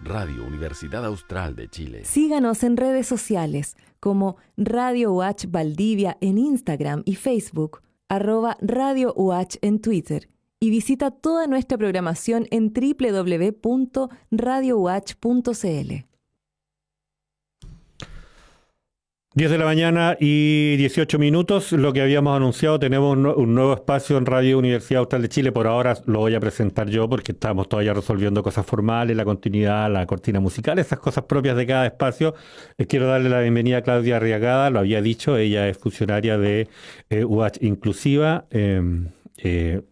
Radio Universidad Austral de Chile. Síganos en redes sociales como Radio UH Valdivia en Instagram y Facebook, @Radio UH en Twitter, y visita toda nuestra programación en www.radiouh.cl. 10 de la mañana y 18 minutos, lo que habíamos anunciado, tenemos un nuevo espacio en Radio Universidad Austral de Chile. Por ahora lo voy a presentar yo porque estamos todavía resolviendo cosas formales, la continuidad, la cortina musical, esas cosas propias de cada espacio. Quiero darle la bienvenida a Claudia Arriagada, lo había dicho, ella es funcionaria de UH Inclusiva. Y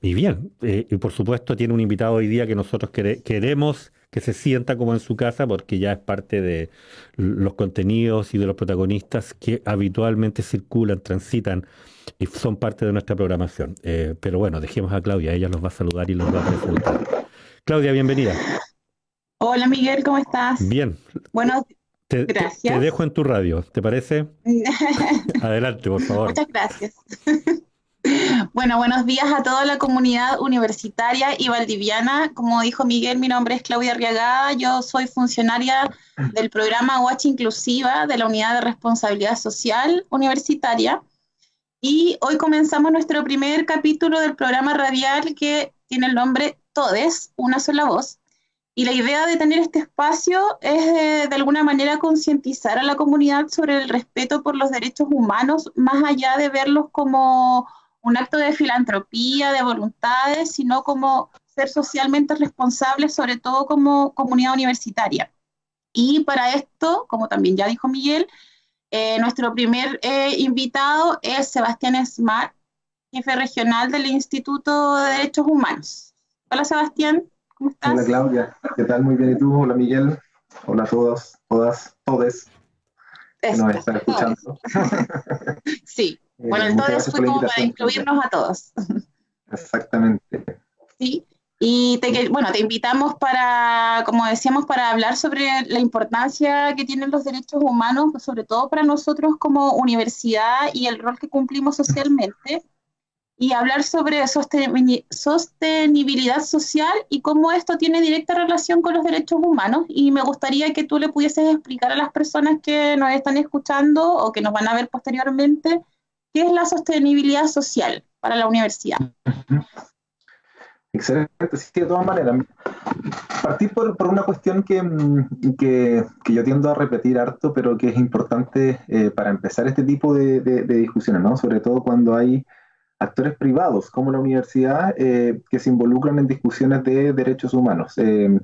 bien, y por supuesto tiene un invitado hoy día que nosotros queremos que se sienta como en su casa porque ya es parte de los contenidos y de los protagonistas que habitualmente circulan, transitan y son parte de nuestra programación. Pero bueno, dejemos a Claudia, ella los va a saludar y los va a presentar. Claudia, bienvenida. Hola Miguel, ¿cómo estás? Bien. Bueno, gracias. Te dejo en tu radio, ¿te parece? Adelante, por favor. Muchas gracias. Bueno, buenos días a toda la comunidad universitaria y valdiviana. Como dijo Miguel, mi nombre es Claudia Arriagada, yo soy funcionaria del programa UH Inclusiva de la Unidad de Responsabilidad Social Universitaria, y hoy comenzamos nuestro primer capítulo del programa radial que tiene el nombre Todes, una sola voz, y la idea de tener este espacio es de alguna manera concientizar a la comunidad sobre el respeto por los derechos humanos, más allá de verlos como un acto de filantropía, de voluntades, sino como ser socialmente responsables, sobre todo como comunidad universitaria. Y para esto, como también ya dijo Miguel, nuestro primer invitado es Sebastián Smart, jefe regional del Instituto de Derechos Humanos. Hola Sebastián, ¿cómo estás? Hola Claudia, ¿qué tal? Muy bien, ¿y tú? Hola Miguel, hola a todos, todes que nos están escuchando. Sí. Bueno, entonces fue como para incluirnos a todos. Exactamente. Sí, y te invitamos para, como decíamos, para hablar sobre la importancia que tienen los derechos humanos, sobre todo para nosotros como universidad y el rol que cumplimos socialmente, y hablar sobre sostenibilidad social y cómo esto tiene directa relación con los derechos humanos. Y me gustaría que tú le pudieses explicar a las personas que nos están escuchando o que nos van a ver posteriormente ¿qué es la sostenibilidad social para la universidad? Excelente, sí, de todas maneras. Partí por una cuestión que yo tiendo a repetir harto, pero que es importante para empezar este tipo de discusiones, ¿no? Sobre todo cuando hay actores privados como la universidad que se involucran en discusiones de derechos humanos,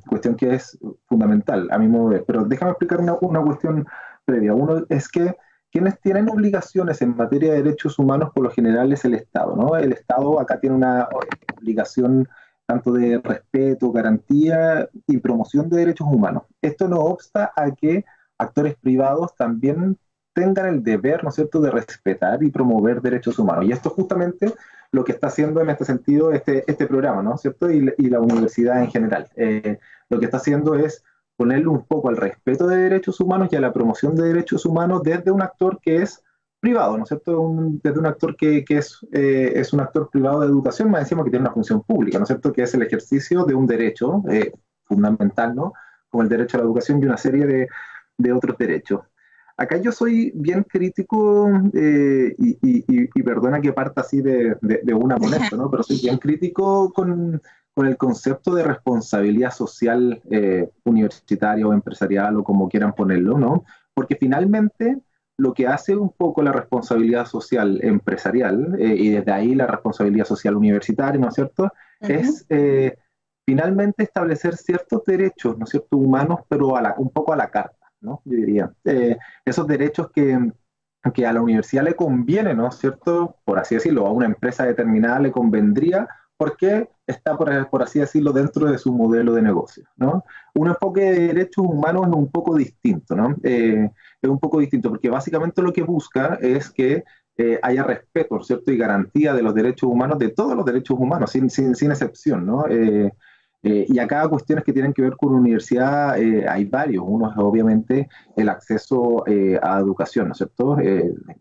cuestión que es fundamental a mi modo de ver. Pero déjame explicar una cuestión previa. Uno es que quienes tienen obligaciones en materia de derechos humanos por lo general es el Estado, ¿no? El Estado acá tiene una obligación tanto de respeto, garantía y promoción de derechos humanos. Esto no obsta a que actores privados también tengan el deber, ¿no es cierto?, de respetar y promover derechos humanos. Y esto es justamente lo que está haciendo en este sentido este programa, ¿no es cierto?, y la universidad en general. Lo que está haciendo es ponerle un poco al respeto de derechos humanos y a la promoción de derechos humanos desde un actor que es privado, ¿no es cierto?, desde un actor que es un actor privado de educación, más encima que tiene una función pública, ¿no es cierto?, que es el ejercicio de un derecho fundamental, ¿no?, como el derecho a la educación y una serie de otros derechos. Acá yo soy bien crítico, y perdona que parta así de una molesta, ¿no?, pero soy bien crítico con el concepto de responsabilidad social universitaria o empresarial o como quieran ponerlo, ¿no? Porque finalmente lo que hace un poco la responsabilidad social empresarial y desde ahí la responsabilidad social universitaria, ¿no es cierto?, es finalmente establecer ciertos derechos, ¿no es cierto?, humanos, pero un poco a la carta, ¿no? Yo diría. Esos derechos que a la universidad le conviene, ¿no es cierto?, por así decirlo, a una empresa determinada le convendría porque está, por así decirlo, dentro de su modelo de negocio, ¿no? Un enfoque de derechos humanos es un poco distinto, ¿no? Es un poco distinto porque básicamente lo que busca es que haya respeto, ¿cierto?, y garantía de los derechos humanos, de todos los derechos humanos, sin excepción, ¿no? Y acá cuestiones que tienen que ver con la universidad, hay varios. Uno es obviamente el acceso a educación, ¿no es cierto?,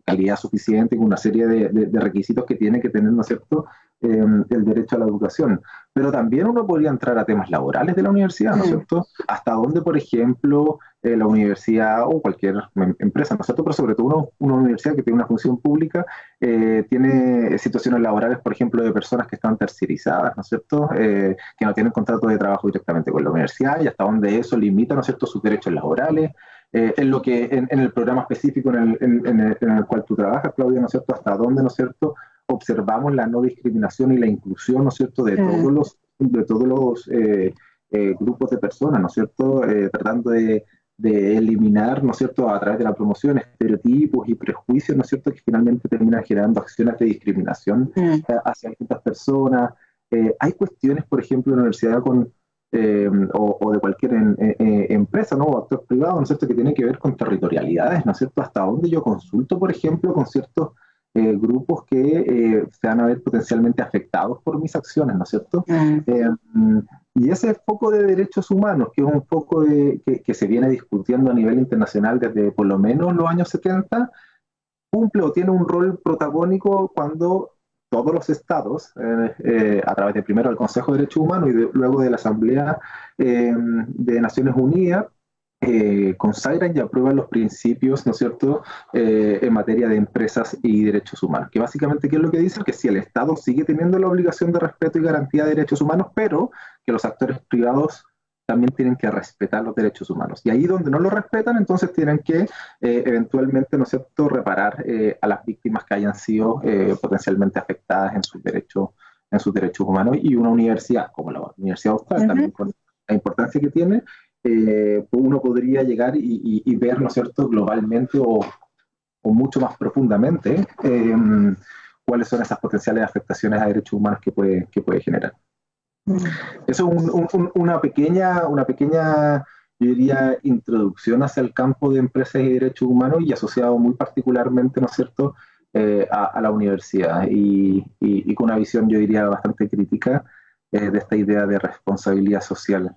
calidad suficiente, con una serie de requisitos que tiene que tener, ¿no es cierto?, el derecho a la educación. pero también uno podría entrar a temas laborales de la universidad, ¿no es cierto? Hasta dónde, por ejemplo, la universidad o cualquier empresa, ¿no es cierto? Pero sobre todo una universidad que tiene una función pública, tiene situaciones laborales, por ejemplo, de personas que están tercerizadas, ¿no es cierto? Que no tienen contrato de trabajo directamente con la universidad, y hasta dónde eso limita, ¿no es cierto?, sus derechos laborales. En lo que en el programa específico en el cual tú trabajas, Claudia, ¿no es cierto?, hasta dónde, ¿no es cierto?, observamos la no discriminación y la inclusión, ¿no es cierto?, de todos los grupos de personas, ¿no es cierto?, tratando de eliminar, ¿no es cierto?, a través de la promoción, estereotipos y prejuicios, ¿no es cierto?, que finalmente terminan generando acciones de discriminación hacia distintas personas. Hay cuestiones, por ejemplo, en la universidad o de cualquier empresa, ¿no?, o actor privado, ¿no es cierto?, que tiene que ver con territorialidades, ¿no es cierto?, hasta dónde yo consulto, por ejemplo, con ciertos grupos que se van a ver potencialmente afectados por mis acciones, ¿no es cierto? Y ese foco de derechos humanos, que es un foco que se viene discutiendo a nivel internacional desde por lo menos los años 70, cumple o tiene un rol protagónico cuando todos los estados, a través de primero el Consejo de Derechos Humanos y luego de la Asamblea de Naciones Unidas, consagran y aprueban los principios, ¿no es cierto?, en materia de empresas y derechos humanos. Que básicamente, ¿qué es lo que dice? Que si el Estado sigue teniendo la obligación de respeto y garantía de derechos humanos, pero que los actores privados también tienen que respetar los derechos humanos. Y ahí donde no lo respetan, entonces tienen que eventualmente, ¿no es cierto?, reparar a las víctimas que hayan sido potencialmente afectadas en sus derechos humanos. Y una universidad, como la Universidad Austral, también con la importancia que tiene, uno podría llegar y ver, ¿no es cierto?, globalmente o mucho más profundamente cuáles son esas potenciales afectaciones a derechos humanos que puede generar. Eso es una pequeña, yo diría, introducción hacia el campo de empresas y derechos humanos, y asociado muy particularmente, ¿no es cierto?, a la universidad, y con una visión, yo diría, bastante crítica de esta idea de responsabilidad social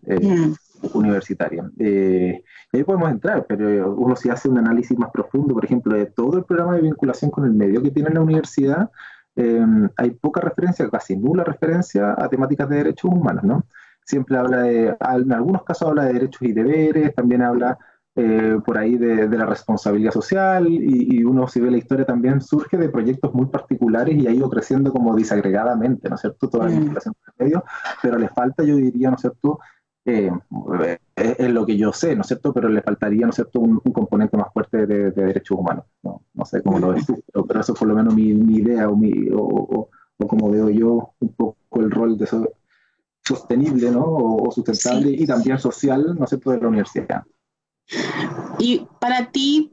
universitaria. Y ahí podemos entrar, pero uno si hace un análisis más profundo, por ejemplo, de todo el programa de vinculación con el medio que tiene la universidad, hay poca referencia, casi nula referencia a temáticas de derechos humanos, ¿no? Siempre habla en algunos casos habla de derechos y deberes, también habla por ahí de la responsabilidad social, y uno, si ve la historia, también surge de proyectos muy particulares y ha ido creciendo como disagregadamente, ¿no es cierto?, toda la vinculación con el medio, pero le falta, yo diría, ¿no es cierto?, es lo que yo sé, ¿no es cierto?, pero le faltaría, ¿no es cierto?, un componente más fuerte de derechos humanos, no sé cómo lo ves tú, pero eso es por lo menos mi idea o como veo yo un poco el rol de eso, sostenible, ¿no?, o sustentable, y también social, ¿no es cierto?, de la universidad. Y para ti,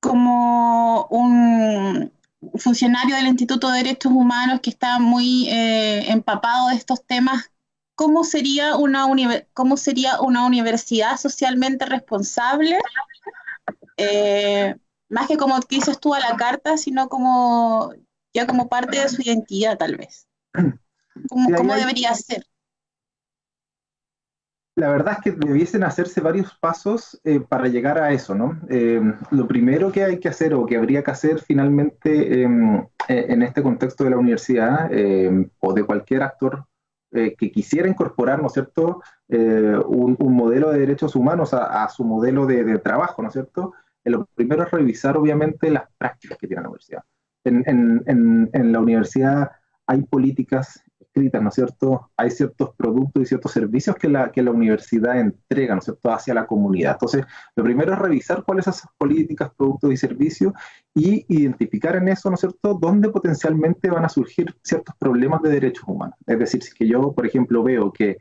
como un funcionario del Instituto de Derechos Humanos que está muy empapado de estos temas, ¿cómo sería una universidad socialmente responsable? Más que como dices tú a la carta, sino como parte de su identidad, tal vez. ¿Cómo debería ser? La verdad es que debiesen hacerse varios pasos para llegar a eso, ¿no? Lo primero que hay que hacer, o que habría que hacer finalmente en este contexto de la universidad, o de cualquier actor que quisiera incorporar, ¿no es cierto?, un modelo de derechos humanos a su modelo de trabajo, ¿no es cierto? Lo primero es revisar, obviamente, las prácticas que tiene la universidad. En la universidad hay políticas escritas, ¿no es cierto? Hay ciertos productos y ciertos servicios que la universidad entrega, ¿no es cierto?, hacia la comunidad. Entonces, lo primero es revisar cuáles son esas políticas, productos y servicios, y identificar en eso, ¿no es cierto?, dónde potencialmente van a surgir ciertos problemas de derechos humanos. Es decir, si que yo, por ejemplo, veo que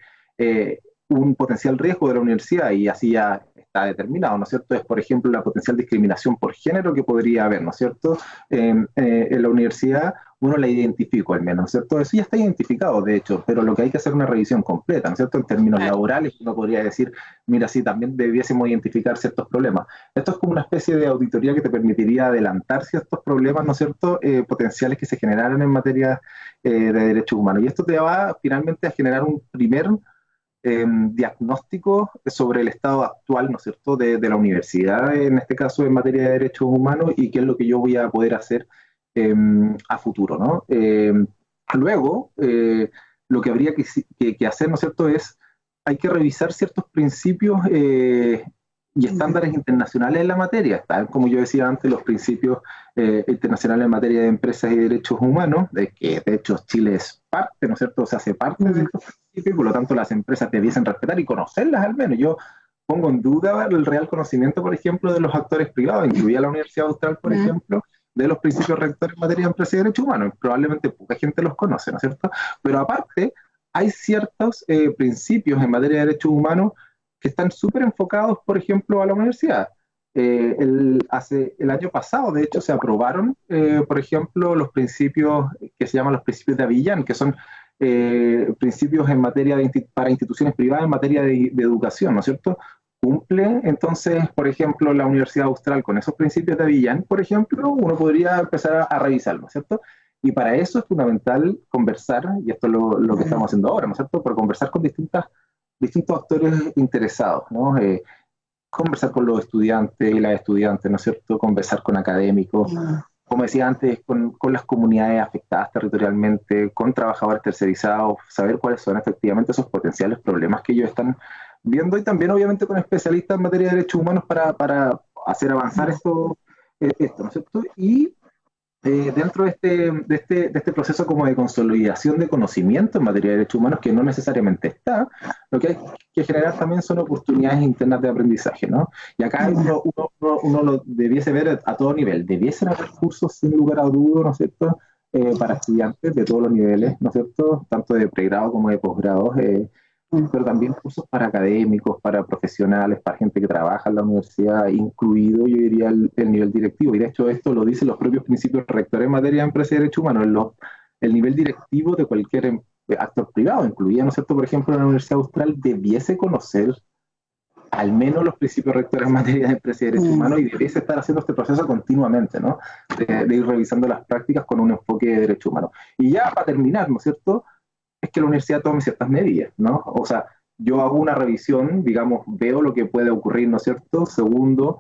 un potencial riesgo de la universidad, y así ya está determinado, ¿no es cierto?, es, por ejemplo, la potencial discriminación por género que podría haber, ¿no es cierto?, en la universidad, uno la identifico al menos, ¿no es cierto? Eso ya está identificado, de hecho, pero lo que hay que hacer es una revisión completa, ¿no es cierto?, en términos laborales, uno podría decir, mira, sí, también debiésemos identificar ciertos problemas. Esto es como una especie de auditoría que te permitiría adelantar ciertos problemas, ¿no es cierto?, potenciales que se generaran en materia de derechos humanos. Y esto te va finalmente a generar un primer diagnóstico sobre el estado actual, ¿no es cierto?, de la universidad, en este caso en materia de derechos humanos, y qué es lo que yo voy a poder hacer a futuro, ¿no? Luego, lo que habría que hacer, ¿no es cierto?, hay que revisar ciertos principios y estándares internacionales en la materia. Están, como yo decía antes, los principios internacionales en materia de empresas y derechos humanos, de que de hecho Chile es parte, ¿no es cierto?, se hace parte de estos principios, y por lo tanto las empresas debiesen respetar y conocerlas al menos. Yo pongo en duda el real conocimiento, por ejemplo, de los actores privados, incluida la Universidad Austral, por ejemplo, de los principios rectores en materia de empresas y derechos humanos. Probablemente poca gente los conoce, ¿no es cierto? Pero aparte, hay ciertos principios en materia de derechos humanos que están súper enfocados, por ejemplo, a la universidad. El año pasado, de hecho, se aprobaron, por ejemplo, los principios que se llaman los principios de Avillán, que son principios en materia para instituciones privadas en materia de educación, ¿no es cierto? Cumple, entonces, por ejemplo, la Universidad Austral con esos principios de Avillán, por ejemplo, uno podría empezar a revisarlo, ¿no es cierto? Y para eso es fundamental conversar, y esto es lo que estamos haciendo ahora, ¿no es cierto?, por conversar con distintos actores interesados, ¿no? Conversar con los estudiantes y las estudiantes, ¿no es cierto?, conversar con académicos, como decía antes, con las comunidades afectadas territorialmente, con trabajadores tercerizados, saber cuáles son efectivamente esos potenciales problemas que ellos están viendo, y también obviamente con especialistas en materia de derechos humanos para hacer avanzar esto, ¿no es cierto? Y dentro de este proceso como de consolidación de conocimiento en materia de derechos humanos, que no necesariamente está, lo que hay que generar también son oportunidades internas de aprendizaje, ¿no? Y acá uno lo debiese ver a todo nivel, debiesen haber cursos sin lugar a dudas, ¿no es cierto?, para estudiantes de todos los niveles, ¿no es cierto?, tanto de pregrado como de posgrado, pero también cursos para académicos, para profesionales, para gente que trabaja en la universidad, incluido, yo diría, el nivel directivo. Y de hecho esto lo dicen los propios principios rectores en materia de empresa y derechos humanos. El nivel directivo de cualquier actor privado, incluida, ¿no es cierto?, por ejemplo, la Universidad Austral, debiese conocer al menos los principios rectores en materia de empresa y derechos humanos, y debiese estar haciendo este proceso continuamente, ¿no?, de ir revisando las prácticas con un enfoque de derechos humanos. Y ya para terminar, ¿no es cierto?, es que la universidad tome ciertas medidas, ¿no? O sea, yo hago una revisión, digamos, veo lo que puede ocurrir, ¿no es cierto? Segundo,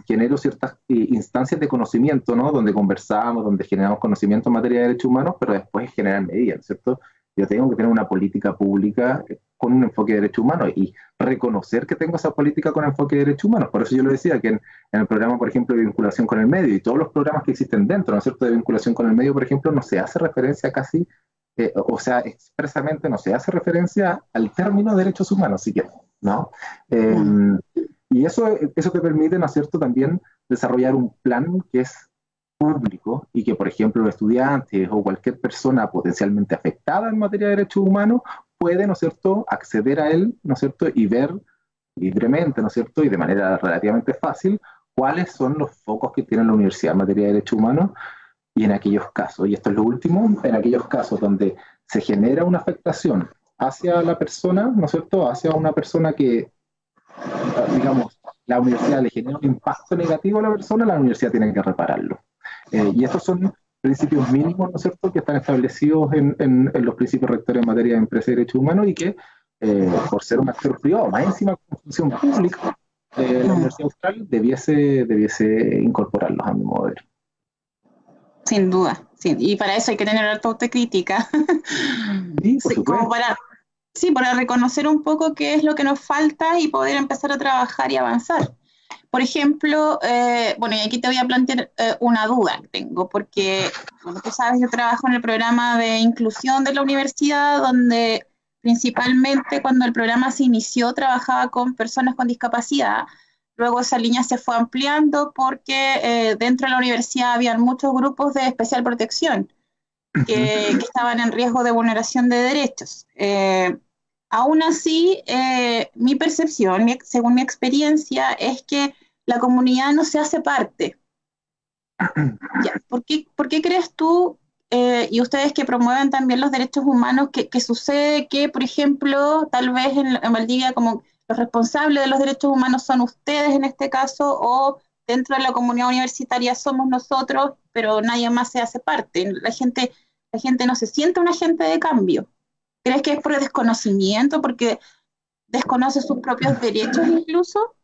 genero ciertas instancias de conocimiento, ¿no?, donde conversamos, donde generamos conocimiento en materia de derechos humanos, pero después generar medidas, ¿no es cierto? Yo tengo que tener una política pública con un enfoque de derechos humanos y reconocer que tengo esa política con enfoque de derechos humanos. Por eso yo lo decía, que en el programa, por ejemplo, de vinculación con el medio y todos los programas que existen dentro, ¿no es cierto?, de vinculación con el medio, por ejemplo, no se hace referencia casi, o sea, expresamente no se hace referencia al término derechos humanos siquiera, ¿no? Y eso te permite, ¿no es cierto?, también desarrollar un plan que es público y que, por ejemplo, los estudiantes o cualquier persona potencialmente afectada en materia de derechos humanos puede, ¿no es cierto?, acceder a él, ¿no es cierto?, y ver libremente, ¿no es cierto?, y de manera relativamente fácil cuáles son los focos que tiene la universidad en materia de derechos humanos. Y en aquellos casos, y esto es lo último, en aquellos casos donde se genera una afectación hacia la persona, ¿no es cierto?, hacia una persona que, digamos, la universidad le genera un impacto negativo a la persona, la universidad tiene que repararlo. Y estos son principios mínimos, ¿no es cierto?, que están establecidos en los principios rectores en materia de empresa y derechos humanos, y que, por ser un actor privado, más encima con función pública, la Universidad Austral debiese incorporarlos a mi modo de ver. Sin duda, sí. Y para eso hay que tener harta autocrítica. Sí, por Sí, como para reconocer un poco qué es lo que nos falta y poder empezar a trabajar y avanzar. Por ejemplo, bueno, y aquí te voy a plantear una duda que tengo, porque, como tú sabes, yo trabajo en el programa de inclusión de la universidad, donde principalmente cuando el programa se inició trabajaba con personas con discapacidad. Luego esa línea se fue ampliando porque dentro de la universidad habían muchos grupos de especial protección que estaban en riesgo de vulneración de derechos. Aún así, mi percepción, según mi experiencia, es que la comunidad no se hace parte. Ya, ¿por qué crees tú, y ustedes que promueven también los derechos humanos, que sucede que, por ejemplo, tal vez en Valdivia como los responsables de los derechos humanos son ustedes en este caso, o dentro de la comunidad universitaria somos nosotros, pero nadie más se hace parte? La gente no se siente un agente de cambio. ¿Crees que es por desconocimiento, porque desconoce sus propios derechos incluso?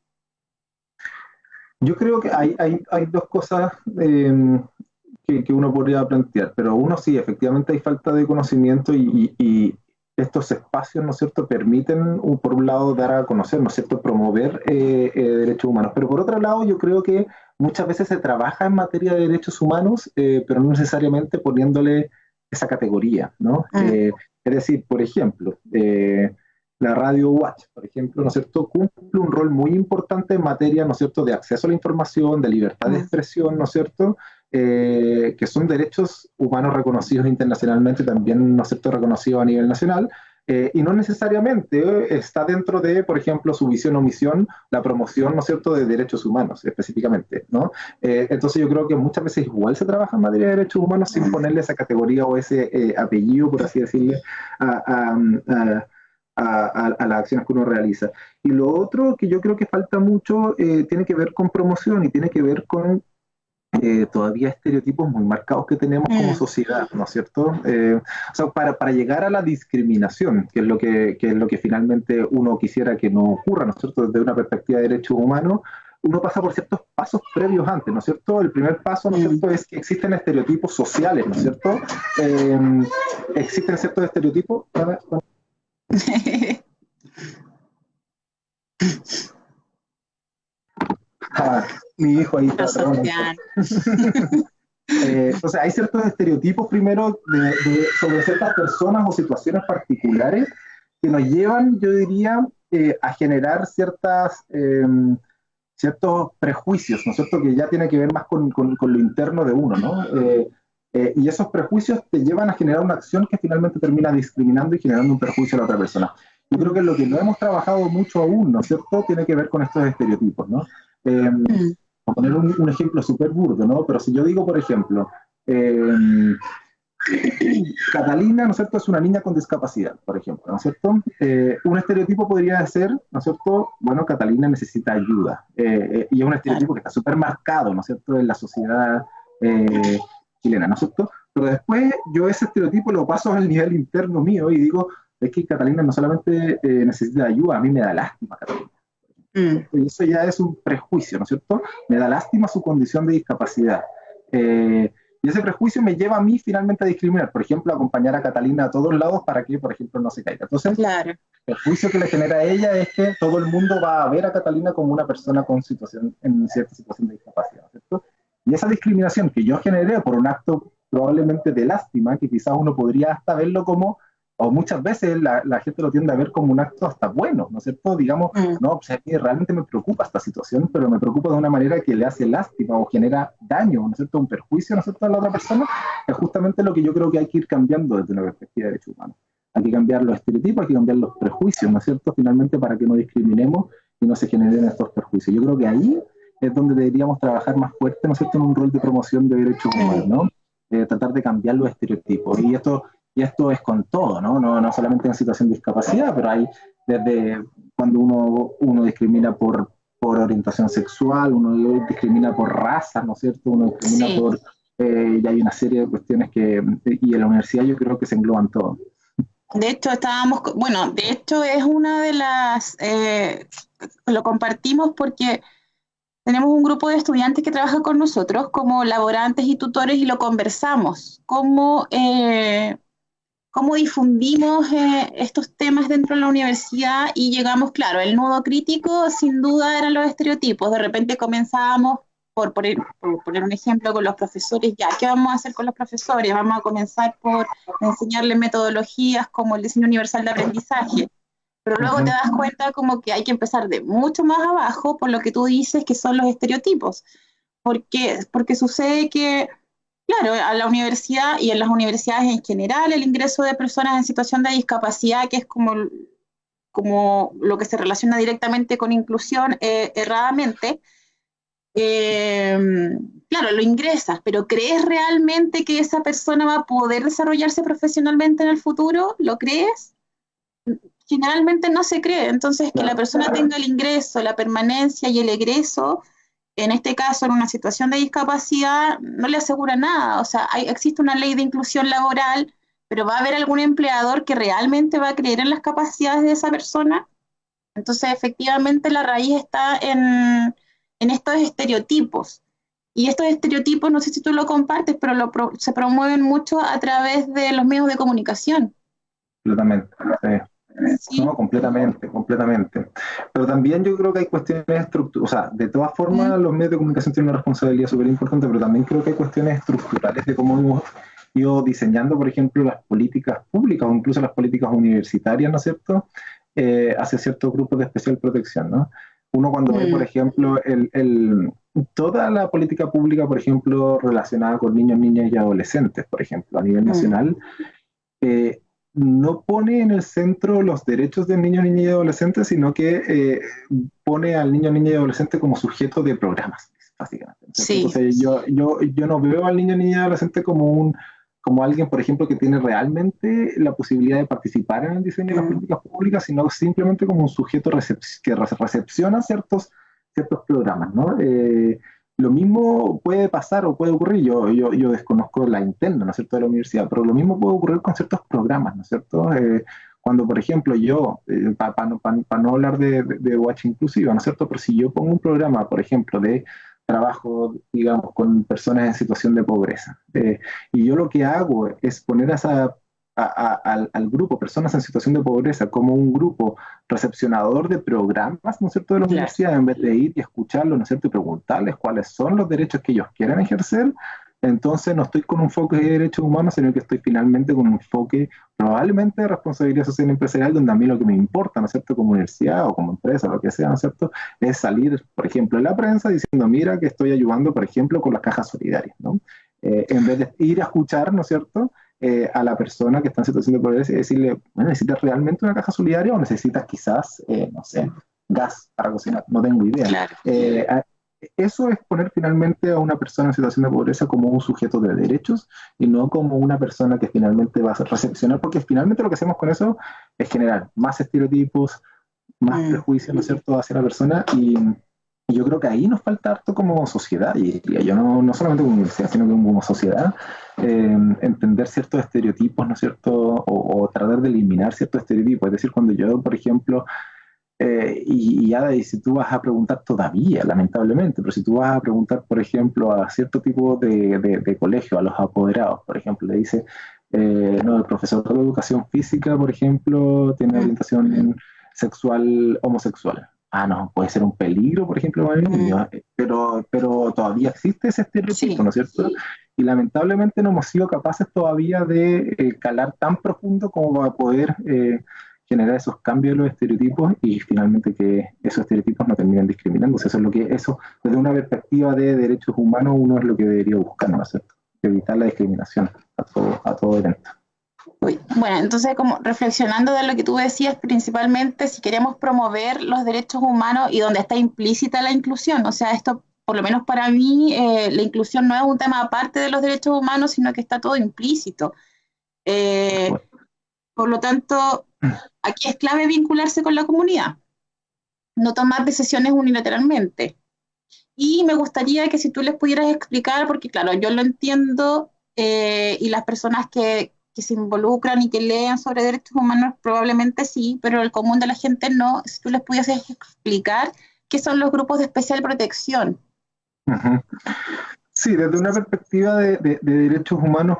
Yo creo que hay dos cosas que uno podría plantear, pero uno sí, efectivamente hay falta de conocimiento y estos espacios, ¿no es cierto?, permiten, por un lado, dar a conocer, ¿no es cierto?, promover derechos humanos, pero por otro lado, yo creo que muchas veces se trabaja en materia de derechos humanos, pero no necesariamente poniéndole esa categoría, ¿no? Es decir, por ejemplo, la Radio Watch, por ejemplo, ¿no es cierto?, cumple un rol muy importante en materia, ¿no es cierto?, de acceso a la información, de libertad de expresión, ¿no es cierto?, que son derechos humanos reconocidos internacionalmente, también, ¿no es cierto?, reconocidos a nivel nacional, y no necesariamente está dentro de, por ejemplo, su visión o misión, la promoción, ¿no es cierto?, de derechos humanos específicamente, ¿no? Entonces yo creo que muchas veces igual se trabaja en materia de derechos humanos sin ponerle esa categoría o ese apellido, por así decirle, a las acciones que uno realiza. Y lo otro que yo creo que falta mucho tiene que ver con promoción y tiene que ver con todavía estereotipos muy marcados que tenemos como sociedad, ¿no es cierto? O sea, para llegar a la discriminación, que es lo que finalmente uno quisiera que no ocurra, ¿no es cierto? Desde una perspectiva de derechos humanos, uno pasa por ciertos pasos previos antes, ¿no es cierto? El primer paso, ¿no es cierto?, es que existen estereotipos sociales, ¿no es cierto? Existen ciertos estereotipos. Mi hijo ahí está. Entonces hay ciertos estereotipos primero sobre ciertas personas o situaciones particulares que nos llevan, yo diría, a generar ciertos prejuicios, ¿no es cierto?, que ya tiene que ver más con lo interno de uno, ¿no? Y esos prejuicios te llevan a generar una acción que finalmente termina discriminando y generando un perjuicio a la otra persona. Yo creo que lo que no hemos trabajado mucho aún, ¿no es cierto?, tiene que ver con estos estereotipos, ¿no? Por poner un ejemplo súper burdo, ¿no? Pero si yo digo, por ejemplo, Catalina, ¿no es cierto?, es una niña con discapacidad, por ejemplo, ¿no es cierto? Un estereotipo podría ser, ¿no es cierto?, bueno, Catalina necesita ayuda. Y es un estereotipo que está súper marcado, ¿no es cierto?, en la sociedad chilena, ¿no es cierto? Pero después yo ese estereotipo lo paso al nivel interno mío y digo, es que Catalina no solamente necesita ayuda, a mí me da lástima Catalina. Y eso ya es un prejuicio, ¿no es cierto? Me da lástima su condición de discapacidad. Y ese prejuicio me lleva a mí finalmente a discriminar. Por ejemplo, a acompañar a Catalina a todos lados para que, por ejemplo, no se caiga. Entonces, Claro. el juicio que le genera a ella es que todo el mundo va a ver a Catalina como una persona en cierta situación de discapacidad, ¿no es cierto? Y esa discriminación que yo generé por un acto probablemente de lástima, que quizás uno podría hasta verlo como, o muchas veces la gente lo tiende a ver como un acto hasta bueno, ¿no es cierto? Digamos, no, pues a mí realmente me preocupa esta situación, pero me preocupa de una manera que le hace lástima o genera daño, ¿no es cierto? Un perjuicio, ¿no es cierto?, a la otra persona, es justamente lo que yo creo que hay que ir cambiando desde una perspectiva de derechos humanos. Hay que cambiar los estereotipos, hay que cambiar los prejuicios, ¿no es cierto?, finalmente para que no discriminemos y no se generen estos perjuicios. Yo creo que ahí es donde deberíamos trabajar más fuerte, ¿no es cierto?, en un rol de promoción de derechos humanos, ¿no? Tratar de cambiar los estereotipos. Y esto es con todo, ¿no? No solamente en situación de discapacidad, pero hay desde cuando uno discrimina por orientación sexual, uno discrimina por raza, ¿no es cierto? Uno discrimina por... y hay una serie de cuestiones y en la universidad yo creo que se engloban todos. De hecho, es una de las... lo compartimos porque tenemos un grupo de estudiantes que trabaja con nosotros como laborantes y tutores y lo conversamos. Cómo difundimos estos temas dentro de la universidad y llegamos, claro, el nudo crítico sin duda eran los estereotipos. De repente comenzábamos, por poner un ejemplo, con los profesores. Ya, ¿qué vamos a hacer con los profesores? Vamos a comenzar por enseñarles metodologías como el diseño universal de aprendizaje. Pero luego te das cuenta como que hay que empezar de mucho más abajo por lo que tú dices que son los estereotipos. Porque sucede que, claro, a la universidad y en las universidades en general, el ingreso de personas en situación de discapacidad, que es como lo que se relaciona directamente con inclusión erradamente, claro, lo ingresas, pero ¿crees realmente que esa persona va a poder desarrollarse profesionalmente en el futuro? ¿Lo crees? Generalmente no se cree. Entonces, que la persona tenga el ingreso, la permanencia y el egreso, en este caso en una situación de discapacidad, no le asegura nada. O sea, existe una ley de inclusión laboral, pero ¿va a haber algún empleador que realmente va a creer en las capacidades de esa persona? Entonces, efectivamente, la raíz está en estos estereotipos. Y estos estereotipos, no sé si tú lo compartes, pero se promueven mucho a través de los medios de comunicación. Completamente, sí. Sí. No, completamente. Pero también yo creo que hay cuestiones estructurales, o sea, de todas formas los medios de comunicación tienen una responsabilidad súper importante, pero también creo que hay cuestiones estructurales de cómo hemos ido diseñando, por ejemplo, las políticas públicas o incluso las políticas universitarias, ¿no es cierto?, hacia ciertos grupos de especial protección, ¿no? Uno cuando ve, por ejemplo, toda la política pública, por ejemplo, relacionada con niños, niñas y adolescentes, por ejemplo, a nivel nacional, no pone en el centro los derechos de niños, niñas y adolescentes, sino que pone al niño, niña y adolescente como sujeto de programas, básicamente. Sí. Entonces yo no veo al niño, niña y adolescente como alguien, por ejemplo, que tiene realmente la posibilidad de participar en el diseño de las políticas públicas, sino simplemente como un sujeto que recepciona ciertos programas, ¿no? Lo mismo puede pasar o puede ocurrir, yo desconozco la interna, ¿no es cierto?, de la universidad, pero lo mismo puede ocurrir con ciertos programas, ¿no es cierto? Cuando, por ejemplo, para no hablar de UH inclusiva, ¿no es cierto?, pero si yo pongo un programa, por ejemplo, de trabajo, digamos, con personas en situación de pobreza, y yo lo que hago es poner al grupo, personas en situación de pobreza, como un grupo recepcionador de programas, ¿no es cierto?, de la universidad, en vez de ir y escucharlo, ¿no es cierto?, y preguntarles cuáles son los derechos que ellos quieren ejercer. Entonces no estoy con un enfoque de derechos humanos, sino que estoy finalmente con un enfoque probablemente de responsabilidad social empresarial, donde a mí lo que me importa, ¿no es cierto?, como universidad o como empresa, lo que sea, ¿no es cierto?, es salir, por ejemplo, en la prensa diciendo, mira que estoy ayudando, por ejemplo, con las cajas solidarias, ¿no? En vez de ir a escuchar, ¿no es cierto?, a la persona que está en situación de pobreza y decirle, bueno, ¿necesitas realmente una caja solidaria o necesitas quizás, no sé, gas para cocinar? No tengo idea. Claro. Eso es poner finalmente a una persona en situación de pobreza como un sujeto de derechos y no como una persona que finalmente va a recepcionar, porque finalmente lo que hacemos con eso es generar más estereotipos, más prejuicios, ¿no es cierto?, hacia la persona, y yo creo que ahí nos falta harto como sociedad, y yo no solamente como universidad, sino que como sociedad, entender ciertos estereotipos, ¿no es cierto?, o tratar de eliminar ciertos estereotipos. Es decir, cuando yo, por ejemplo, y si tú vas a preguntar todavía, lamentablemente, pero si tú vas a preguntar, por ejemplo, a cierto tipo de colegio, a los apoderados, por ejemplo, le dice, no, el profesor de educación física, por ejemplo, tiene orientación sexual homosexual. Ah, no, puede ser un peligro, por ejemplo, para mí, pero todavía existe ese estereotipo, ¿no es cierto? Y lamentablemente no hemos sido capaces todavía de calar tan profundo como para poder generar esos cambios de los estereotipos y finalmente que esos estereotipos no terminen discriminándose. Eso es lo que, desde una perspectiva de derechos humanos, uno es lo que debería buscar, ¿no es cierto? Evitar la discriminación a todo evento. Bueno, entonces, como reflexionando de lo que tú decías, principalmente si queremos promover los derechos humanos y donde está implícita la inclusión, o sea, esto, por lo menos para mí, la inclusión no es un tema aparte de los derechos humanos, sino que está todo implícito. Por lo tanto, aquí es clave vincularse con la comunidad, no tomar decisiones unilateralmente. Y me gustaría que si tú les pudieras explicar, porque claro, yo lo entiendo, y las personas que se involucran y que leen sobre derechos humanos probablemente sí, pero el común de la gente no. Si tú les pudieses explicar qué son los grupos de especial protección. Sí, desde una perspectiva de derechos humanos,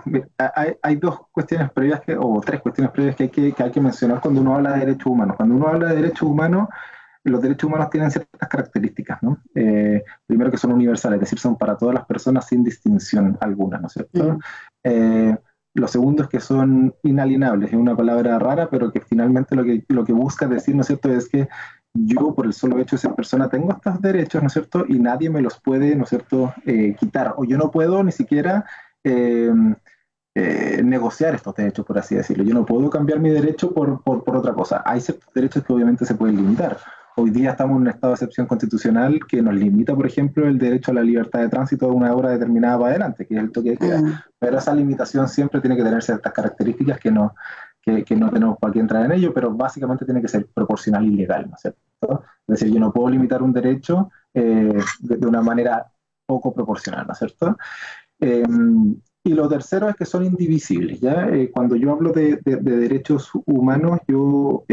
hay dos cuestiones previas o tres cuestiones previas que hay que mencionar cuando uno habla de derechos humanos. Cuando uno habla de derechos humanos, los derechos humanos tienen ciertas características, ¿no? Primero, que son universales, es decir, son para todas las personas sin distinción alguna, ¿no es cierto? Lo segundo es que son inalienables, es una palabra rara, pero que finalmente lo que busca decir, ¿no es cierto?, es que yo, por el solo hecho de ser persona, tengo estos derechos, ¿no es cierto?, y nadie me los puede, ¿no es cierto?, quitar, o yo no puedo ni siquiera negociar estos derechos, por así decirlo. Yo no puedo cambiar mi derecho por otra cosa. Hay ciertos derechos que obviamente se pueden limitar. Hoy día estamos en un estado de excepción constitucional que nos limita, por ejemplo, el derecho a la libertad de tránsito de una hora determinada para adelante, que es el toque de queda. Pero esa limitación siempre tiene que tener ciertas características que no tenemos por qué entrar en ello, pero básicamente tiene que ser proporcional y legal, ¿no es cierto? Es decir, yo no puedo limitar un derecho de una manera poco proporcional, ¿no es cierto? Y lo tercero es que son indivisibles, ¿ya? Cuando yo hablo de derechos humanos, yo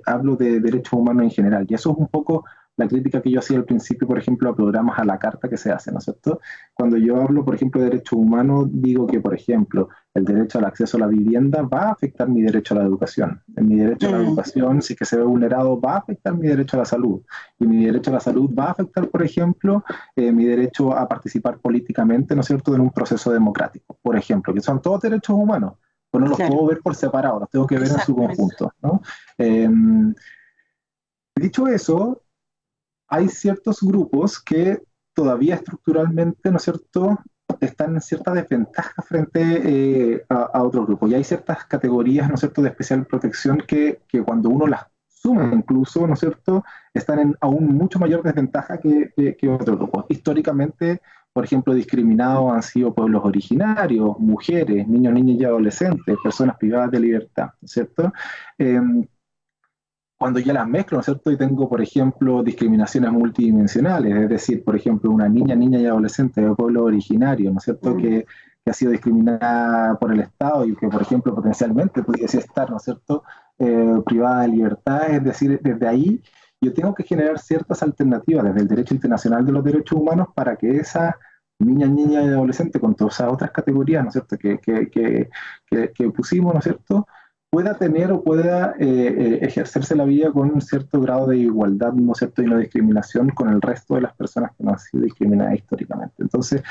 hablo de derechos humanos en general, y eso es un poco la crítica que yo hacía al principio, por ejemplo, a programas a la carta que se hacen, ¿no es cierto? Cuando yo hablo, por ejemplo, de derechos humanos, digo que, por ejemplo, el derecho al acceso a la vivienda va a afectar mi derecho a la educación. Mi derecho a la educación, si es que se ve vulnerado, va a afectar mi derecho a la salud. Y mi derecho a la salud va a afectar, por ejemplo, mi derecho a participar políticamente, ¿no es cierto?, en un proceso democrático, por ejemplo, que son todos derechos humanos. Pues no los puedo ver por separado, los tengo que ver en su conjunto, ¿no? Dicho eso, hay ciertos grupos que todavía estructuralmente, ¿no es cierto?, están en cierta desventaja frente a otros grupos. Y hay ciertas categorías, ¿no es cierto?, de especial protección que cuando uno las suma incluso, ¿no es cierto?, están en aún mucho mayor desventaja que otros grupos. Históricamente, por ejemplo, discriminados han sido pueblos originarios, mujeres, niños, niñas y adolescentes, personas privadas de libertad, ¿no es cierto? Cuando ya las mezclo, ¿no es cierto? Y tengo, por ejemplo, discriminaciones multidimensionales, es decir, por ejemplo, una niña, niña y adolescente de pueblo originario, ¿no es cierto? Que ha sido discriminada por el Estado y que, por ejemplo, potencialmente pudiese estar, ¿no es cierto?, privada de libertad. Es decir, desde ahí yo tengo que generar ciertas alternativas desde el derecho internacional de los derechos humanos para que esa niña, niña y adolescente con todas esas otras categorías, ¿no es cierto?, que pusimos, ¿no es cierto?, pueda tener o pueda ejercerse la vida con un cierto grado de igualdad, ¿no es cierto?, y no discriminación con el resto de las personas que no han sido discriminadas históricamente. Entonces,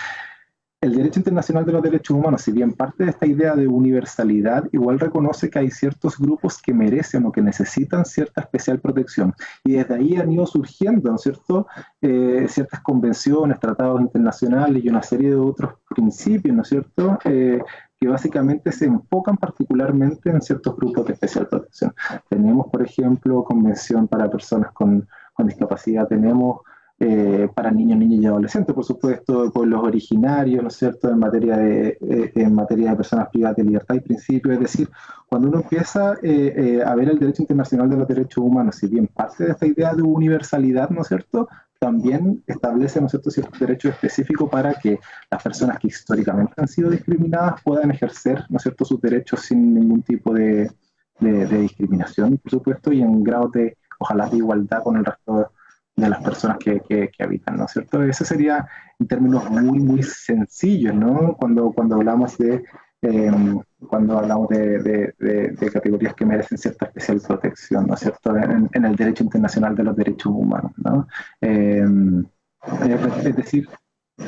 el derecho internacional de los derechos humanos, si bien parte de esta idea de universalidad, igual reconoce que hay ciertos grupos que merecen o que necesitan cierta especial protección. Y desde ahí han ido surgiendo, ¿no es cierto?, ciertas convenciones, tratados internacionales y una serie de otros principios, ¿no es cierto?, que básicamente se enfocan particularmente en ciertos grupos de especial protección. Tenemos, por ejemplo, convención para personas con discapacidad, tenemos para niños, niñas y adolescentes, por supuesto, de pueblos originarios, ¿no es cierto?, en materia de personas privadas de libertad y principios. Es decir, cuando uno empieza a ver el derecho internacional de los derechos humanos, si bien parte de esta idea de universalidad, ¿no es cierto?, también establece, ¿no es cierto?, ciertos derechos específicos para que las personas que históricamente han sido discriminadas puedan ejercer, ¿no es cierto?, sus derechos sin ningún tipo de discriminación, por supuesto, y en grado de, ojalá, de igualdad con el resto de las personas que habitan, ¿no es cierto? Eso sería en términos muy, muy sencillos, ¿no? Cuando hablamos de categorías que merecen cierta especial protección, ¿no es cierto?, en el derecho internacional de los derechos humanos, ¿no? Es decir,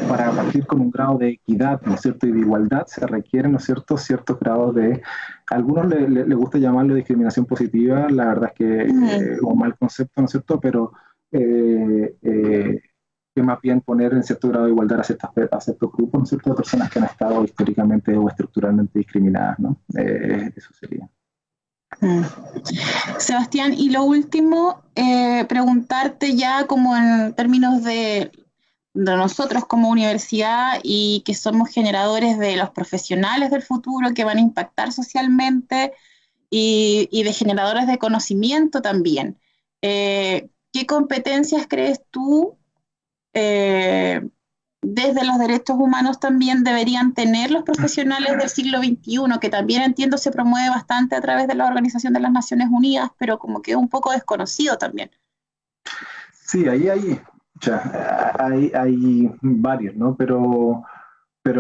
para partir con un grado de equidad, ¿no es cierto?, y de igualdad, se requieren, ¿no es cierto?, ciertos grados de, a algunos les gusta llamarlo discriminación positiva, la verdad es que es un mal concepto, ¿no es cierto?, pero que más bien poner en cierto grado de igualdad a ciertos grupos, ¿no es cierto?, de personas que han estado históricamente o estructuralmente discriminadas, ¿no? Eso sería. Sebastián, y lo último, preguntarte ya como en términos de nosotros como universidad y que somos generadores de los profesionales del futuro que van a impactar socialmente y de generadores de conocimiento también. ¿Qué competencias crees tú desde los derechos humanos también deberían tener los profesionales del siglo XXI, que también entiendo se promueve bastante a través de la Organización de las Naciones Unidas, pero como que es un poco desconocido también? Sí, ahí hay varios, ¿no? Pero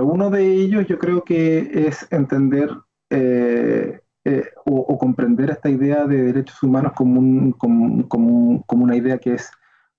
uno de ellos yo creo que es entender o comprender esta idea de derechos humanos como una idea que es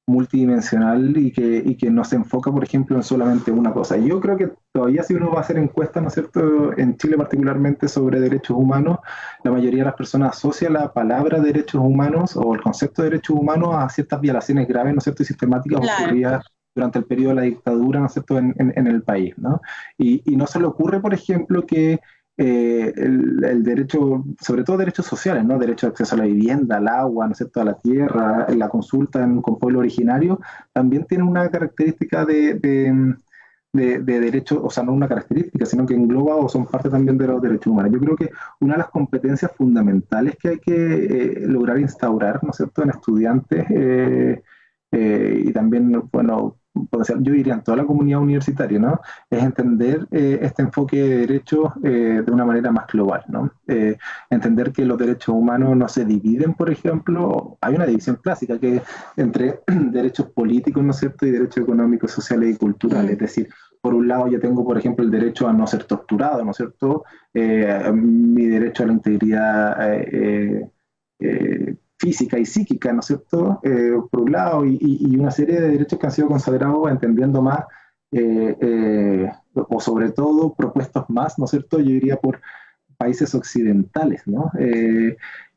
multidimensional y que no se enfoca, por ejemplo, en solamente una cosa. Yo creo que todavía si uno va a hacer encuestas, ¿no es cierto?, en Chile particularmente sobre derechos humanos, la mayoría de las personas asocia la palabra derechos humanos o el concepto de derechos humanos a ciertas violaciones graves, ¿no es cierto?, y sistemáticas ocurridas durante el periodo de la dictadura, ¿no es cierto?, en el país, ¿no? Y no se le ocurre, por ejemplo, que el derecho, sobre todo derechos sociales, ¿no?, derecho de acceso a la vivienda, al agua, ¿no es cierto?, a la tierra, la consulta con pueblo originario, también tiene una característica de derecho, o sea, no una característica, sino que engloba o son parte también de los derechos humanos. Yo creo que una de las competencias fundamentales que hay que lograr instaurar, ¿no es cierto?, en estudiantes y también, bueno, yo diría en toda la comunidad universitaria, ¿no? Es entender este enfoque de derechos de una manera más global, ¿no? Entender que los derechos humanos no se dividen, por ejemplo, hay una división clásica que entre derechos políticos, ¿no es cierto?, y derechos económicos, sociales y culturales, es decir, por un lado yo tengo, por ejemplo, el derecho a no ser torturado, ¿no es cierto?, mi derecho a la integridad física y psíquica, ¿no es cierto?, por un lado, y una serie de derechos que han sido consagrados entendiendo más, o sobre todo propuestos más, ¿no es cierto?, yo diría por países occidentales, ¿no?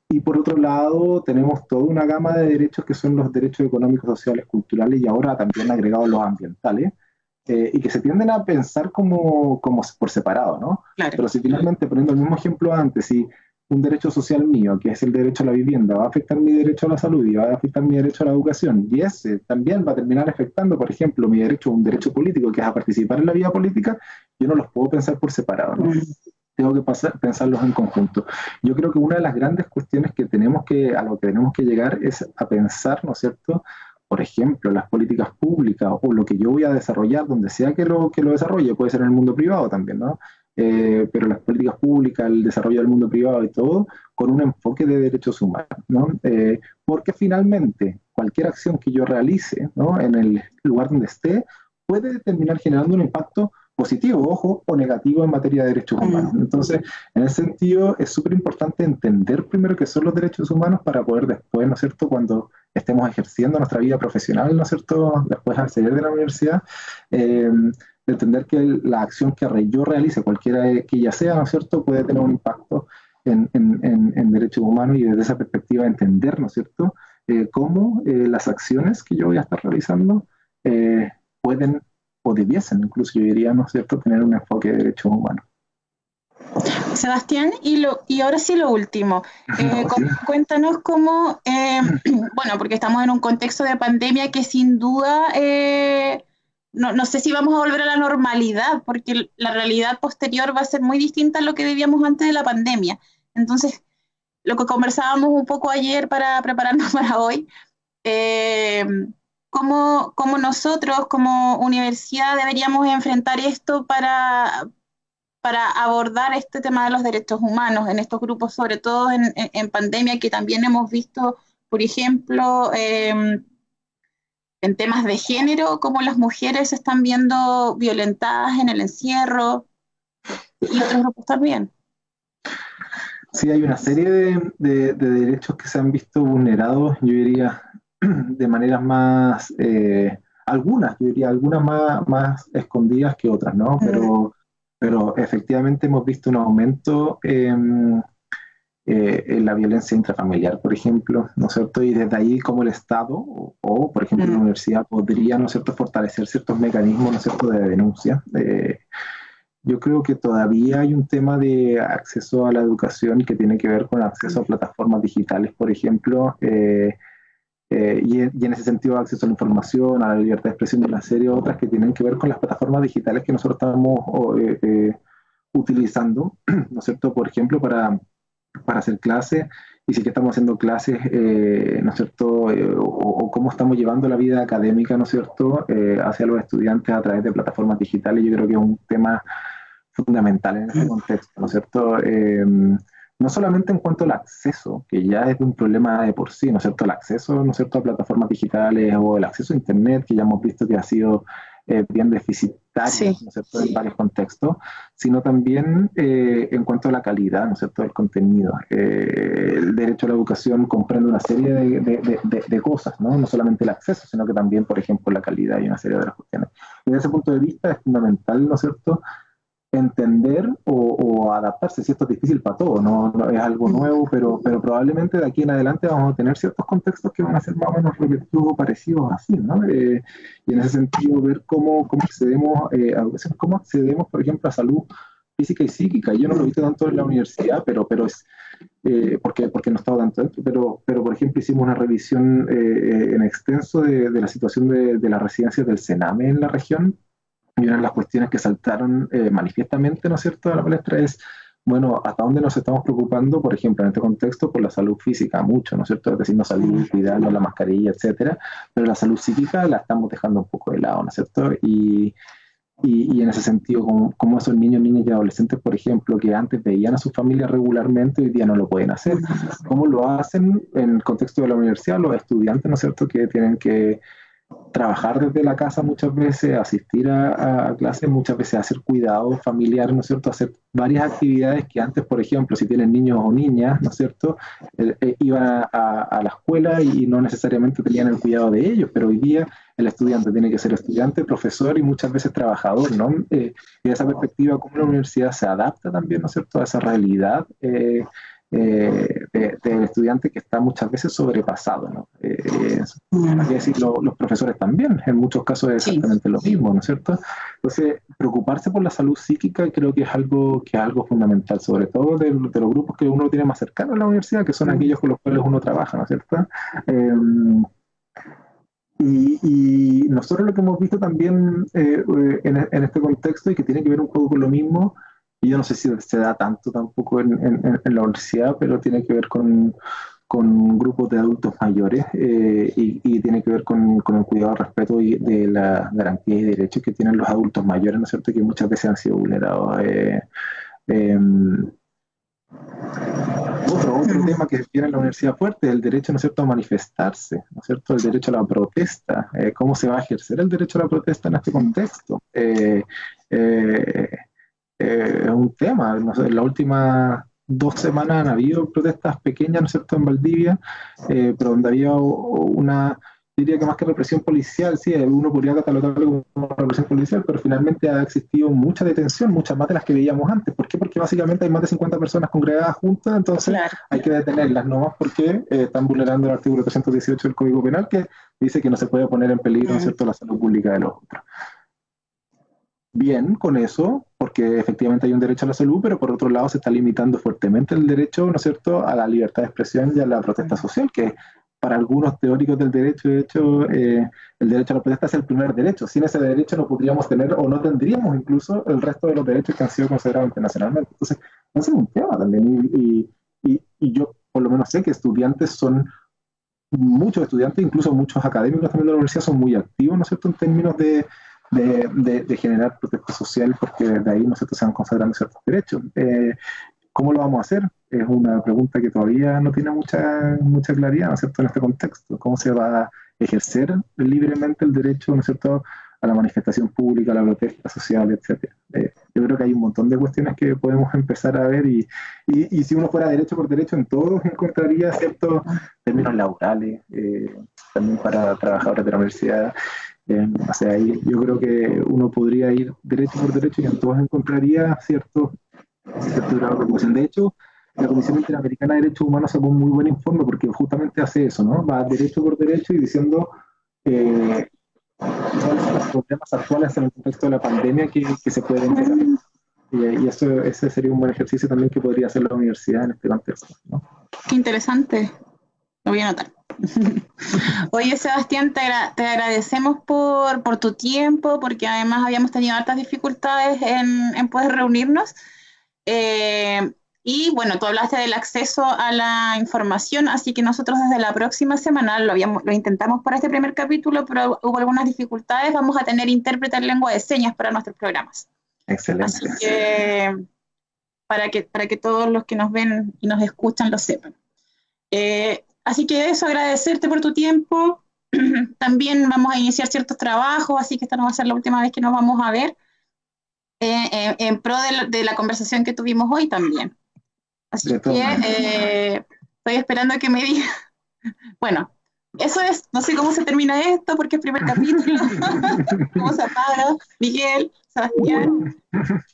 Y por otro lado, tenemos toda una gama de derechos que son los derechos económicos, sociales, culturales y ahora también agregados los ambientales, y que se tienden a pensar como por separado, ¿no? Claro. Pero si finalmente, poniendo el mismo ejemplo antes, si un derecho social mío, que es el derecho a la vivienda, va a afectar mi derecho a la salud y va a afectar mi derecho a la educación, y ese también va a terminar afectando, por ejemplo, mi derecho a un derecho político, que es a participar en la vida política, yo no los puedo pensar por separado, ¿no? Tengo que pensarlos en conjunto. Yo creo que una de las grandes cuestiones a lo que tenemos que llegar es a pensar, ¿no es cierto?, por ejemplo, las políticas públicas o lo que yo voy a desarrollar, donde sea que lo desarrolle, puede ser en el mundo privado también, ¿no? Pero las políticas públicas, el desarrollo del mundo privado y todo, con un enfoque de derechos humanos, ¿no? Porque finalmente cualquier acción que yo realice, ¿no?, en el lugar donde esté, puede terminar generando un impacto positivo, ojo, o negativo en materia de derechos humanos. Entonces, en ese sentido, es súper importante entender primero qué son los derechos humanos para poder después, ¿no es cierto?, cuando estemos ejerciendo nuestra vida profesional, ¿no es cierto?, después al salir de la universidad, entender que la acción que yo realice, cualquiera que ella sea, ¿no es cierto?, puede tener un impacto en derechos humanos, y desde esa perspectiva entender, ¿no es cierto?, cómo las acciones que yo voy a estar realizando pueden o debiesen, incluso yo diría, ¿no es cierto?, tener un enfoque de derechos humanos. Sebastián, y ahora sí lo último, cuéntanos cómo, bueno, porque estamos en un contexto de pandemia que sin duda, no sé si vamos a volver a la normalidad, porque la realidad posterior va a ser muy distinta a lo que vivíamos antes de la pandemia. Entonces, lo que conversábamos un poco ayer para prepararnos para hoy, cómo nosotros como universidad deberíamos enfrentar esto para abordar este tema de los derechos humanos en estos grupos, sobre todo en pandemia, que también hemos visto, por ejemplo, en temas de género, cómo las mujeres se están viendo violentadas en el encierro, y otros grupos también. Sí, hay una serie de derechos que se han visto vulnerados, yo diría, de maneras más, algunas más escondidas que otras, ¿no? Pero efectivamente hemos visto un aumento en la violencia intrafamiliar, por ejemplo, ¿no es cierto? Y desde ahí como el Estado o por ejemplo, la universidad podría, ¿no es cierto?, fortalecer ciertos mecanismos, ¿no es cierto?, de denuncia. Yo creo que todavía hay un tema de acceso a la educación que tiene que ver con acceso a plataformas digitales, por ejemplo, y en ese sentido acceso a la información, a la libertad de expresión y una serie de otras que tienen que ver con las plataformas digitales que nosotros estamos utilizando, ¿no es cierto?, por ejemplo, para hacer clases, y sí que estamos haciendo clases, ¿no es cierto?, o cómo estamos llevando la vida académica, ¿no es cierto?, hacia los estudiantes a través de plataformas digitales. Yo creo que es un tema fundamental en este contexto, ¿no es cierto?, no solamente en cuanto al acceso, que ya es un problema de por sí, ¿no es cierto?, el acceso, ¿no es cierto?, a plataformas digitales o el acceso a Internet, que ya hemos visto que ha sido bien deficitario, sí, ¿no es cierto?, en varios contextos, sino también en cuanto a la calidad, ¿no es cierto?, del contenido. El derecho a la educación comprende una serie de cosas, ¿no? No solamente el acceso, sino que también, por ejemplo, la calidad y una serie de otras cuestiones. Y desde ese punto de vista es fundamental, ¿no es cierto?, entender o adaptarse. Si esto es difícil para todos, no es algo nuevo, pero probablemente de aquí en adelante vamos a tener ciertos contextos que van a ser más o menos repetitivos o parecidos así, ¿no? Y en ese sentido ver cómo accedemos a educación, cómo accedemos, por ejemplo, a salud física y psíquica. Yo no lo he visto tanto en la universidad, pero es porque no estaba tanto dentro, pero por ejemplo hicimos una revisión en extenso de la situación de las residencias del Sename en la región. Y una de las cuestiones que saltaron manifiestamente, ¿no es cierto?, a la palestra es bueno, ¿hasta dónde nos estamos preocupando, por ejemplo, en este contexto, por la salud física? Mucho, ¿no es cierto? Es decir, no salir, cuidarnos, la mascarilla, etcétera, pero la salud psíquica la estamos dejando un poco de lado, ¿no es cierto? Y en ese sentido, como esos niños, niñas y adolescentes, por ejemplo, que antes veían a su familia regularmente, hoy día no lo pueden hacer. ¿Cómo lo hacen en el contexto de la universidad? Los estudiantes, ¿no es cierto?, que tienen que trabajar desde la casa muchas veces, asistir a clases, muchas veces hacer cuidados familiares, ¿no es cierto?, hacer varias actividades que antes, por ejemplo, si tienen niños o niñas, ¿no es cierto?, iban a la escuela y no necesariamente tenían el cuidado de ellos, pero hoy día el estudiante tiene que ser estudiante, profesor y muchas veces trabajador, ¿no? Y de esa perspectiva, cómo la universidad se adapta también, ¿no es cierto?, a esa realidad del estudiante que está muchas veces sobrepasado, ¿no? Hay que decir, los profesores también, en muchos casos es exactamente lo mismo, ¿no es cierto? Entonces, preocuparse por la salud psíquica creo que es algo fundamental, sobre todo de los grupos que uno tiene más cercano a la universidad, que son aquellos con los cuales uno trabaja, ¿no es cierto? Y nosotros lo que hemos visto también en este contexto y que tiene que ver un poco con lo mismo, y yo no sé si se da tanto tampoco en la universidad, pero tiene que ver con grupos de adultos mayores y tiene que ver con el cuidado, el respeto y de la garantía y derechos que tienen los adultos mayores, ¿no es cierto?, que muchas veces han sido vulnerados. Otro tema que viene en la universidad fuerte es el derecho, ¿no es cierto?, a manifestarse, ¿no es cierto?, el derecho a la protesta. ¿Cómo se va a ejercer el derecho a la protesta en este contexto? Es un tema, no sé, en las últimas 2 semanas han habido protestas pequeñas, ¿no es cierto?, en Valdivia, pero donde había una, diría que más que represión policial, sí, uno podría catalogarlo como represión policial, pero finalmente ha existido mucha detención, muchas más de las que veíamos antes. ¿Por qué? Porque básicamente hay más de 50 personas congregadas juntas, entonces hay que detenerlas, no más porque están vulnerando el artículo 318 del Código Penal, que dice que no se puede poner en peligro, ¿no es cierto?, la salud pública de los otros. Bien con eso, porque efectivamente hay un derecho a la salud, pero por otro lado se está limitando fuertemente el derecho, ¿no es cierto?, a la libertad de expresión y a la protesta social, que para algunos teóricos del derecho, de hecho, el derecho a la protesta es el primer derecho. Sin ese derecho no podríamos tener, o no tendríamos incluso, el resto de los derechos que han sido considerados internacionalmente. Entonces, ese es un tema también, y yo por lo menos sé que muchos estudiantes, incluso muchos académicos también de la universidad son muy activos, ¿no es cierto?, en términos de generar protesta social, porque desde ahí nosotros se van consagrando ciertos derechos. ¿Cómo lo vamos a hacer? Es una pregunta que todavía no tiene mucha claridad, ¿no es cierto?, en este contexto. ¿Cómo se va a ejercer libremente el derecho, ¿no es cierto?, a la manifestación pública, a la protesta social, etcétera? Yo creo que hay un montón de cuestiones que podemos empezar a ver y si uno fuera derecho por derecho en todos encontraría ciertos términos laborales, también para trabajadores de la universidad. O sea, ahí yo creo que uno podría ir derecho por derecho y en todos encontraría cierto grado de regulación. De hecho, la Comisión Interamericana de Derechos Humanos sacó un muy buen informe porque justamente hace eso, ¿no? Va derecho por derecho y diciendo cuáles son los problemas actuales en el contexto de la pandemia que se pueden generar. Y ese sería un buen ejercicio también que podría hacer la universidad en este contexto, ¿no? Qué interesante. Lo voy a anotar. Oye, Sebastián, te agradecemos por tu tiempo, porque además habíamos tenido hartas dificultades en poder reunirnos. Y bueno, tú hablaste del acceso a la información, así que nosotros desde la próxima semana lo intentamos para este primer capítulo, pero hubo algunas dificultades. Vamos a tener intérprete en lengua de señas para nuestros programas. Excelente. Así que para que todos los que nos ven y nos escuchan lo sepan. Así que eso, agradecerte por tu tiempo. También vamos a iniciar ciertos trabajos, así que esta no va a ser la última vez que nos vamos a ver, en pro de la conversación que tuvimos hoy también. Así que estoy esperando a que me diga. Bueno, eso es, no sé cómo se termina esto, porque es primer capítulo. ¿Cómo se apaga? Miguel, Sebastián.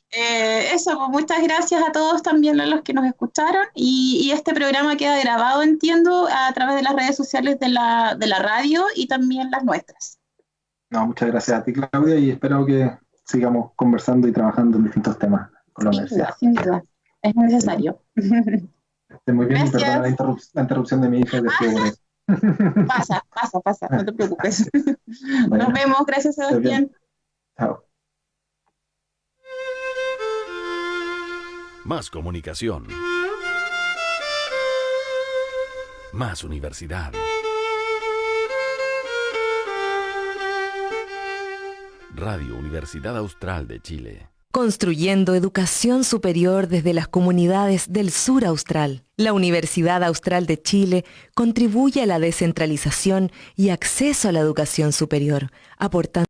Eso, pues muchas gracias a todos también a los que nos escucharon y este programa queda grabado, entiendo, a través de las redes sociales de la radio y también las nuestras. No, muchas gracias a ti, Claudia, y espero que sigamos conversando y trabajando en distintos temas con la universidad. Sin duda, es necesario. Esté muy bien, gracias. Y perdona la interrupción de mi hija. Pasa, no te preocupes. Bueno, nos vemos, gracias, Sebastián. Chao. Más comunicación. Más universidad. Radio Universidad Austral de Chile. Construyendo educación superior desde las comunidades del sur austral. La Universidad Austral de Chile contribuye a la descentralización y acceso a la educación superior, aportando